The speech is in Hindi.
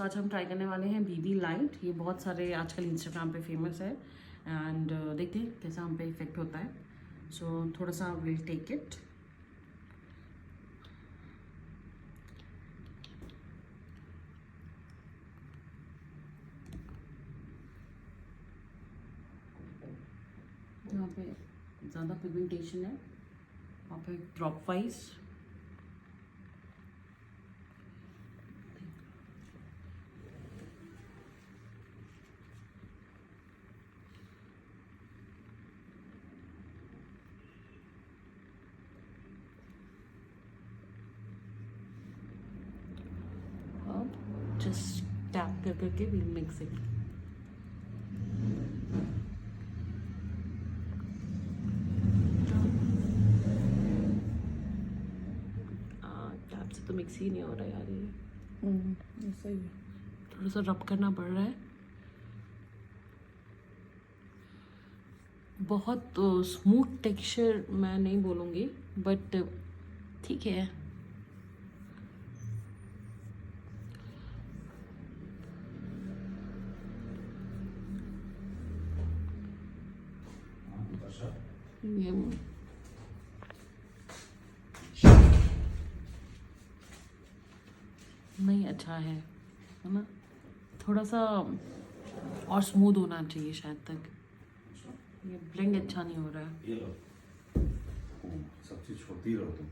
आज हम ट्राई करने वाले हैं Bblite। ये बहुत सारे आजकल इंस्टाग्राम पे फेमस है एंड देखते हैं कैसा हम पे इफेक्ट होता है। सो थोड़ा सा विल टेक इट। यहाँ पे ज़्यादा पिगमेंटेशन है, वहाँ पे ड्रॉप वाइज। अब जस्ट टैप कर करके वील मिक्स इट। टैप से तो मिक्स ही नहीं हो रहा यार, ये ऐसा ही है। थोड़ा सा रब करना पड़ रहा है। बहुत स्मूथ टेक्सचर मैं नहीं बोलूँगी, बट ठीक है। ये नहीं अच्छा है ना, थोड़ा सा और स्मूथ होना चाहिए शायद तक। ये ब्लेंड अच्छा नहीं हो रहा है। ये लो, सब चीज छोड़ती रहो तुम।